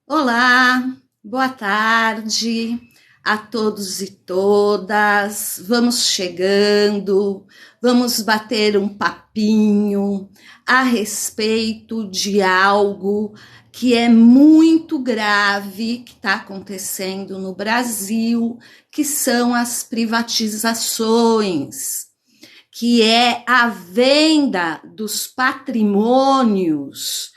Olá, boa tarde a todos e todas. Vamos chegando, vamos bater um papinho a respeito de algo que é muito grave que está acontecendo no Brasil, que são as privatizações, que é a venda dos patrimônios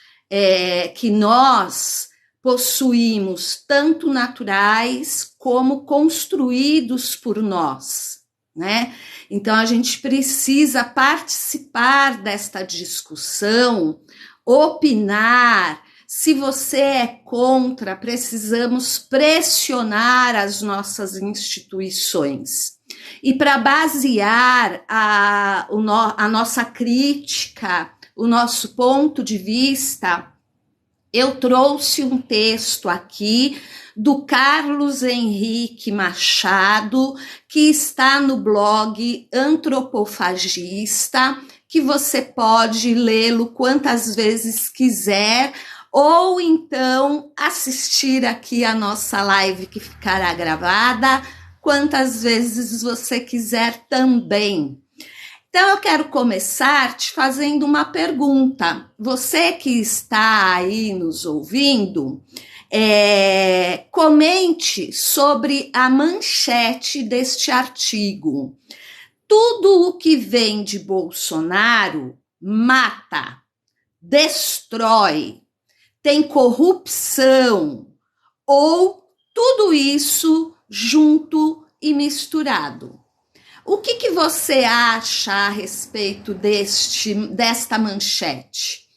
que nós possuímos, tanto naturais como construídos por nós, né? Então a gente precisa participar desta discussão, opinar. Se você é contra, precisamos pressionar as nossas instituições. E para basear a nossa crítica, o nosso ponto de vista, eu trouxe um texto aqui do Carlos Henrique Machado, que está no blog Antropofagista, que você pode lê-lo quantas vezes quiser, ou então assistir aqui a nossa live que ficará gravada quantas vezes você quiser também. Então, eu quero começar te fazendo uma pergunta. Você que está aí nos ouvindo, comente sobre a manchete deste artigo. Tudo o que vem de Bolsonaro mata, destrói, tem corrupção, ou tudo isso junto e misturado. O que você acha a respeito desta manchete?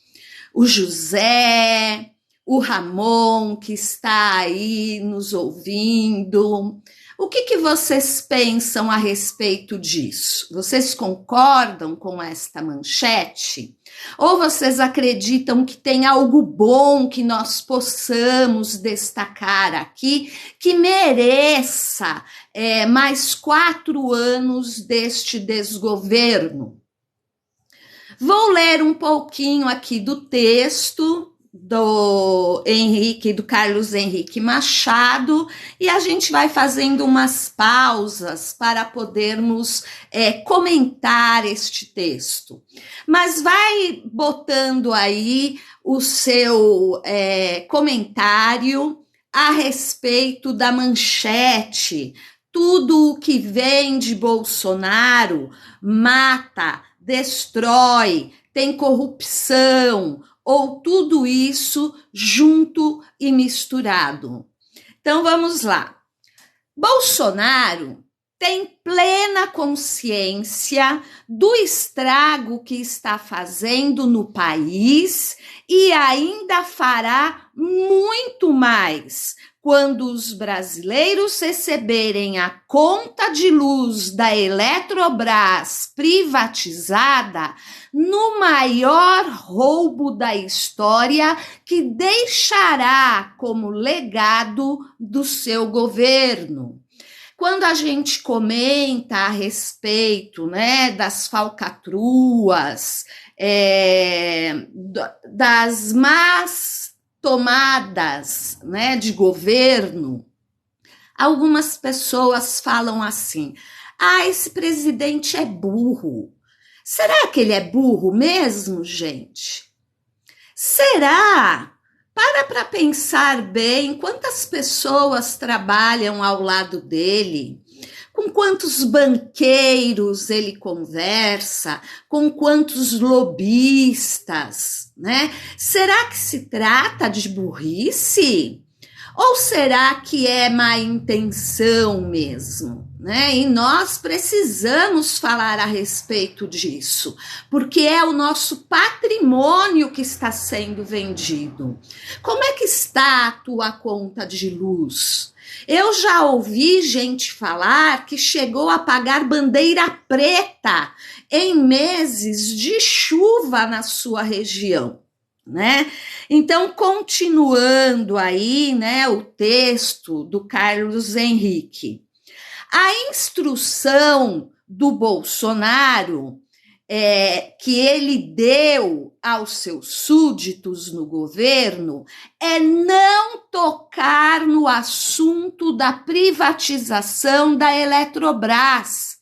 O José, o Ramon, que está aí nos ouvindo, o que vocês pensam a respeito disso? Vocês concordam com esta manchete? Ou vocês acreditam que tem algo bom que nós possamos destacar aqui, que mereça mais 4 anos deste desgoverno? Vou ler um pouquinho aqui do texto do Carlos Henrique Machado, e a gente vai fazendo umas pausas para podermos comentar este texto. Mas vai botando aí o seu comentário a respeito da manchete. Tudo o que vem de Bolsonaro mata, destrói, tem corrupção, ou tudo isso junto e misturado. Então vamos lá. Bolsonaro tem plena consciência do estrago que está fazendo no país e ainda fará muito mais quando os brasileiros receberem a conta de luz da Eletrobras privatizada no maior roubo da história, que deixará como legado do seu governo. Quando a gente comenta a respeito, né, das falcatruas, das más tomadas, né, de governo, algumas pessoas falam assim: esse presidente é burro. Será que ele é burro mesmo, gente? Será? Para pensar bem, quantas pessoas trabalham ao lado dele, com quantos banqueiros ele conversa, com quantos lobistas, né? Será que se trata de burrice? Ou será que é má intenção mesmo? Né? E nós precisamos falar a respeito disso, porque é o nosso patrimônio que está sendo vendido. Como é que está a tua conta de luz? Eu já ouvi gente falar que chegou a pagar bandeira preta em meses de chuva na sua região, né? Então, continuando aí, né, o texto do Carlos Henrique. A instrução do Bolsonaro que ele deu aos seus súditos no governo é não assunto da privatização da Eletrobras,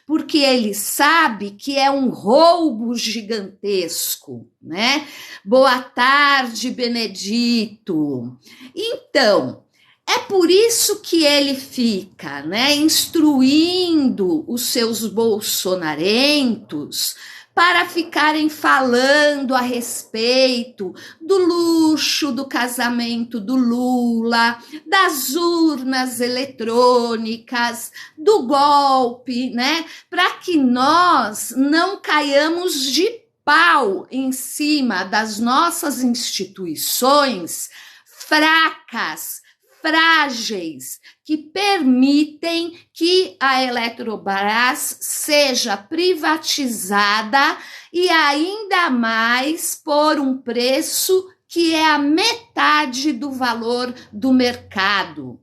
porque ele sabe que é um roubo gigantesco, né? Boa tarde, Benedito. Então, é por isso que ele fica, né, instruindo os seus bolsonarentos para ficarem falando a respeito do luxo do casamento do Lula, das urnas eletrônicas, do golpe, né? Para que nós não caiamos de pau em cima das nossas instituições fracas, frágeis, que permitem que a Eletrobras seja privatizada e ainda mais por um preço que é a metade do valor do mercado.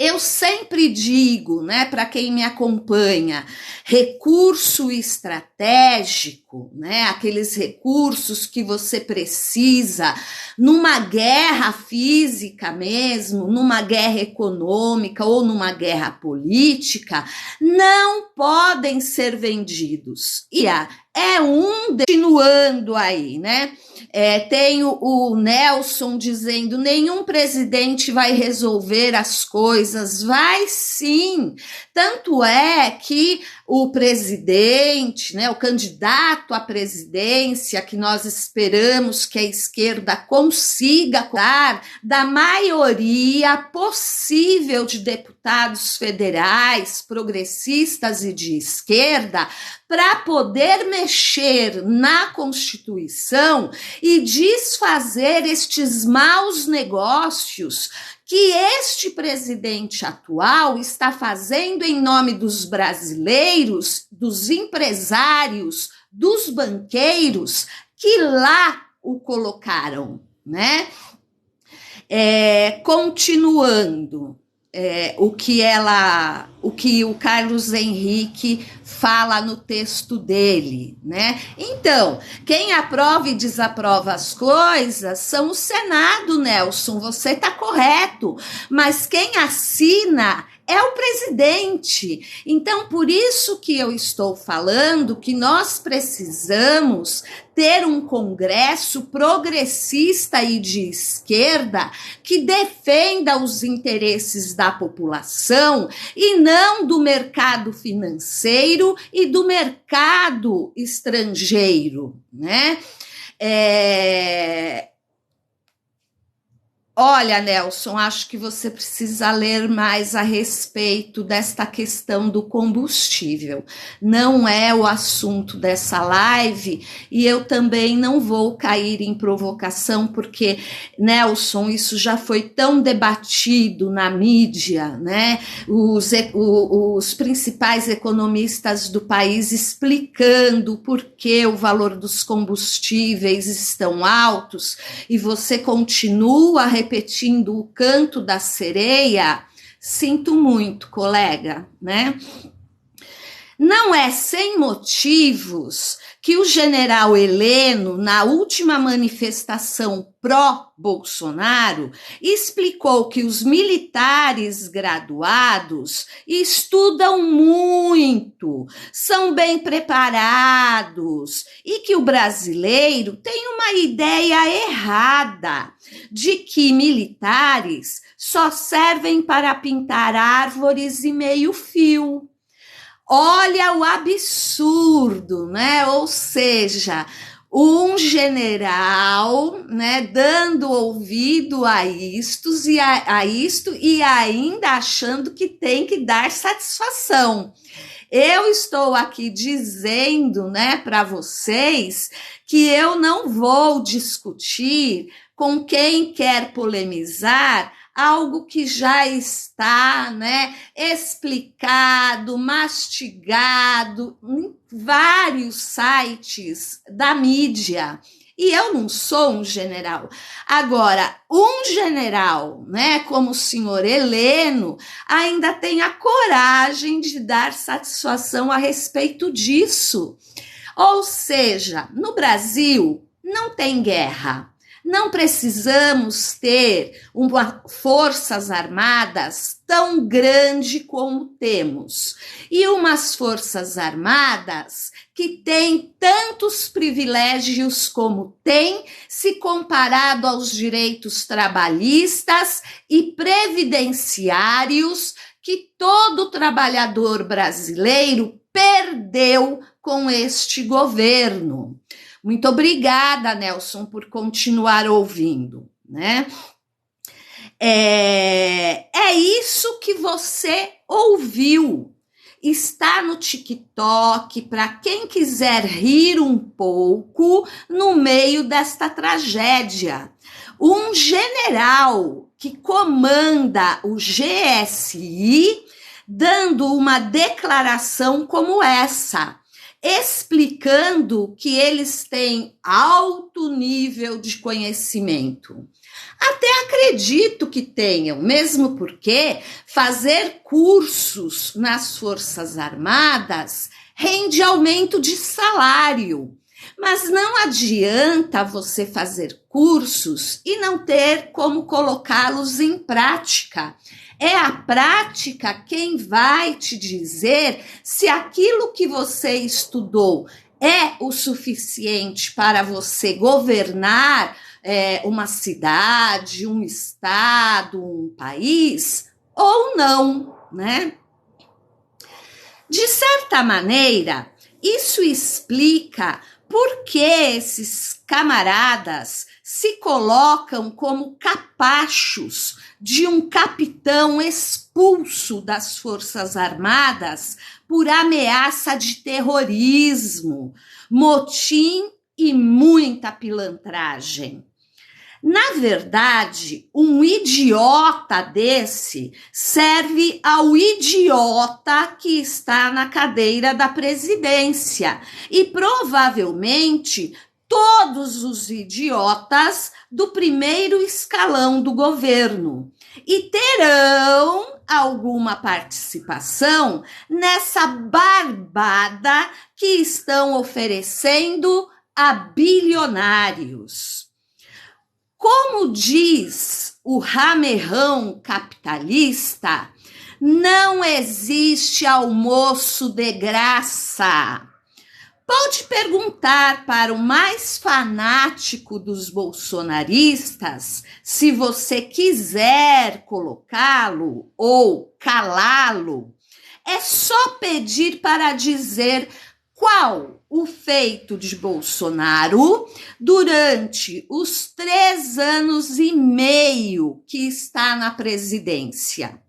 Eu sempre digo, né, para quem me acompanha, recurso estratégico, né, aqueles recursos que você precisa numa guerra física mesmo, numa guerra econômica ou numa guerra política, não podem ser vendidos. E continuando aí, né? Tem o Nelson dizendo: nenhum presidente vai resolver as coisas. Vai sim. Tanto é que o presidente, né, o candidato à presidência, que nós esperamos que a esquerda consiga dar da maioria possível de deputados federais, progressistas e de esquerda, para poder mexer na Constituição e desfazer estes maus negócios que este presidente atual está fazendo em nome dos brasileiros, dos empresários, dos banqueiros que lá o colocaram, né? Continuando. O que o Carlos Henrique fala no texto dele, né? Então, quem aprova e desaprova as coisas são o Senado, Nelson, você está correto, mas quem assina é o presidente. Então, por isso que eu estou falando que nós precisamos ter um Congresso progressista e de esquerda que defenda os interesses da população e não do mercado financeiro e do mercado estrangeiro, né? Olha, Nelson, acho que você precisa ler mais a respeito desta questão do combustível. Não é o assunto dessa live e eu também não vou cair em provocação, porque, Nelson, isso já foi tão debatido na mídia, né? Os principais economistas do país explicando por que o valor dos combustíveis estão altos e você continua repetindo o canto da sereia. Sinto muito, colega, né? Não é sem motivos que o general Heleno, na última manifestação pró-Bolsonaro, explicou que os militares graduados estudam muito, são bem preparados e que o brasileiro tem uma ideia errada de que militares só servem para pintar árvores e meio-fio. Olha o absurdo, né? Ou seja, um general, né, dando ouvido a isto e ainda achando que tem que dar satisfação. Eu estou aqui dizendo, né, para vocês que eu não vou discutir com quem quer polemizar algo que já está, né, explicado, mastigado em vários sites da mídia. E eu não sou um general. Agora, um general, né, como o senhor Heleno, ainda tem a coragem de dar satisfação a respeito disso. Ou seja, no Brasil não tem guerra. Não precisamos ter forças armadas tão grande como temos. E umas forças armadas que têm tantos privilégios como tem, se comparado aos direitos trabalhistas e previdenciários que todo trabalhador brasileiro perdeu com este governo. Muito obrigada, Nelson, por continuar ouvindo, né? É isso que você ouviu. Está no TikTok para quem quiser rir um pouco no meio desta tragédia. Um general que comanda o GSI dando uma declaração como essa, explicando que eles têm alto nível de conhecimento. Até acredito que tenham, mesmo porque fazer cursos nas Forças Armadas rende aumento de salário. Mas não adianta você fazer cursos e não ter como colocá-los em prática. É a prática quem vai te dizer se aquilo que você estudou é o suficiente para você governar uma cidade, um estado, um país, ou não, né? De certa maneira, isso explica por que esses camaradas se colocam como capachos de um capitão expulso das Forças Armadas por ameaça de terrorismo, motim e muita pilantragem. Na verdade, um idiota desse serve ao idiota que está na cadeira da presidência e provavelmente todos os idiotas do primeiro escalão do governo e terão alguma participação nessa barbada que estão oferecendo a bilionários. Como diz o ramerrão capitalista, não existe almoço de graça. Pode perguntar para o mais fanático dos bolsonaristas, se você quiser colocá-lo ou calá-lo, é só pedir para dizer qual o feito de Bolsonaro durante os 3 anos e meio que está na presidência.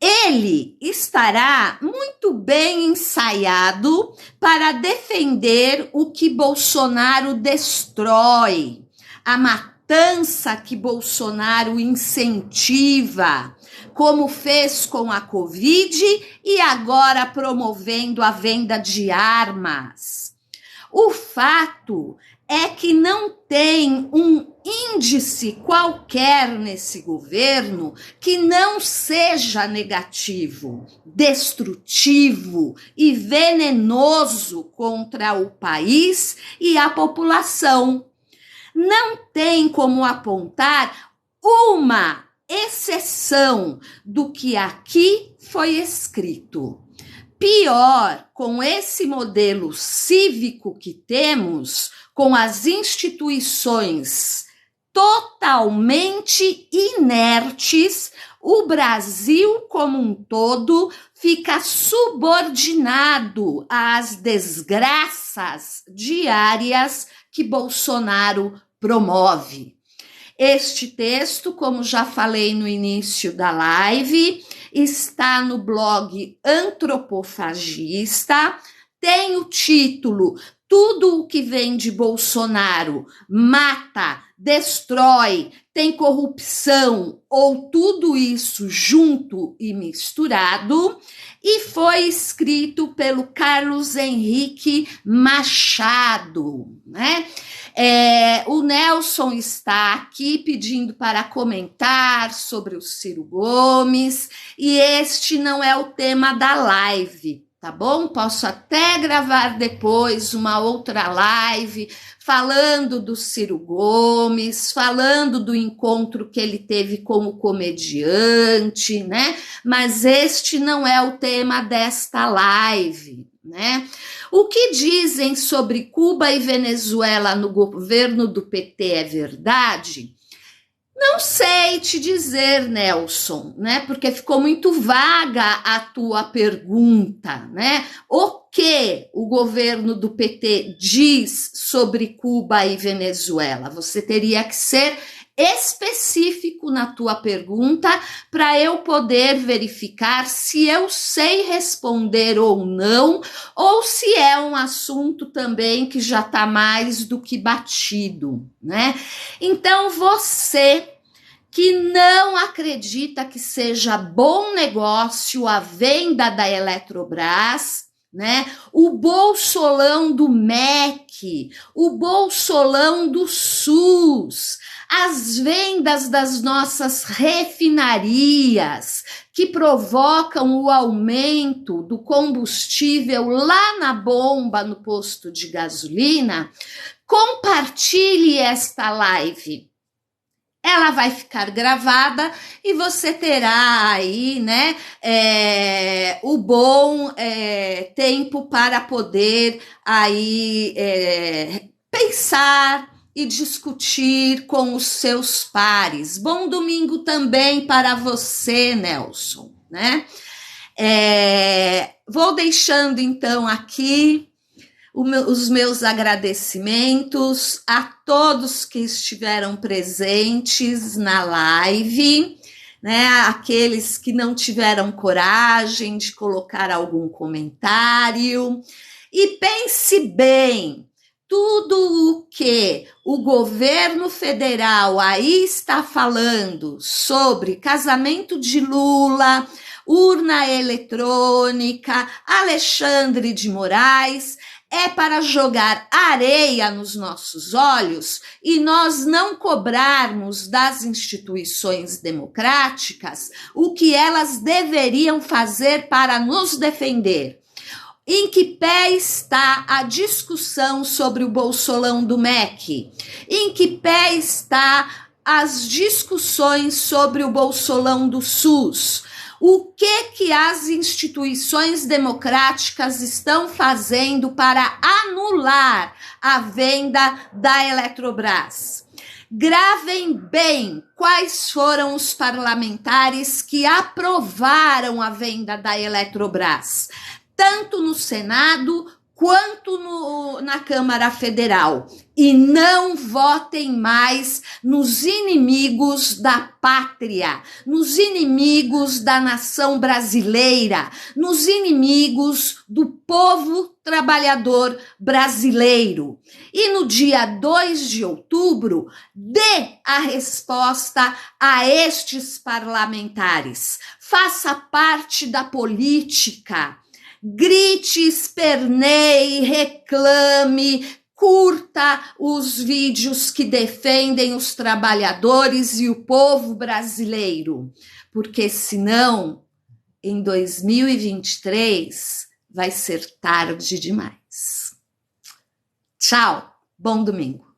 Ele estará muito bem ensaiado para defender o que Bolsonaro destrói, a matança que Bolsonaro incentiva, como fez com a Covid e agora promovendo a venda de armas. O fato é que não tem um índice qualquer nesse governo que não seja negativo, destrutivo e venenoso contra o país e a população. Não tem como apontar uma exceção do que aqui foi escrito. Pior, com esse modelo cívico que temos, com as instituições totalmente inertes, o Brasil como um todo fica subordinado às desgraças diárias que Bolsonaro promove. Este texto, como já falei no início da live, está no blog Antropofagista, tem o título Tudo o que vem de Bolsonaro mata, destrói, tem corrupção ou tudo isso junto e misturado, e foi escrito pelo Carlos Henrique Machado, né? O Nelson está aqui pedindo para comentar sobre o Ciro Gomes, e este não é o tema da live, tá bom? Posso até gravar depois uma outra live falando do Ciro Gomes, falando do encontro que ele teve com o comediante, né? Mas este não é o tema desta live, né? O que dizem sobre Cuba e Venezuela no governo do PT é verdade? Não sei te dizer, Nelson, né? Porque ficou muito vaga a tua pergunta, né? O que o governo do PT diz sobre Cuba e Venezuela? Você teria que ser específico na tua pergunta para eu poder verificar se eu sei responder ou não, ou se é um assunto também que já está mais do que batido, né? Então você que não acredita que seja bom negócio a venda da Eletrobras, né? O bolsolão do MEC, o bolsolão do SUS, as vendas das nossas refinarias, que provocam o aumento do combustível lá na bomba, no posto de gasolina. Compartilhe esta live. Ela vai ficar gravada e você terá aí, né, o bom tempo para poder aí pensar e discutir com os seus pares. Bom domingo também para você, Nelson, né? Vou deixando então aqui os meus agradecimentos a todos que estiveram presentes na live, né? Aqueles que não tiveram coragem de colocar algum comentário. E pense bem, tudo o que o governo federal aí está falando sobre casamento de Lula, urna eletrônica, Alexandre de Moraes, é para jogar areia nos nossos olhos e nós não cobrarmos das instituições democráticas o que elas deveriam fazer para nos defender. Em que pé está a discussão sobre o bolsolão do MEC? Em que pé está as discussões sobre o bolsolão do SUS? O que as instituições democráticas estão fazendo para anular a venda da Eletrobras? Gravem bem quais foram os parlamentares que aprovaram a venda da Eletrobras, tanto no Senado quanto na Câmara Federal. E não votem mais nos inimigos da pátria, nos inimigos da nação brasileira, nos inimigos do povo trabalhador brasileiro. E no dia 2 de outubro, dê a resposta a estes parlamentares. Faça parte da política. Grite, esperneie, reclame, curta os vídeos que defendem os trabalhadores e o povo brasileiro, porque senão, em 2023, vai ser tarde demais. Tchau, bom domingo.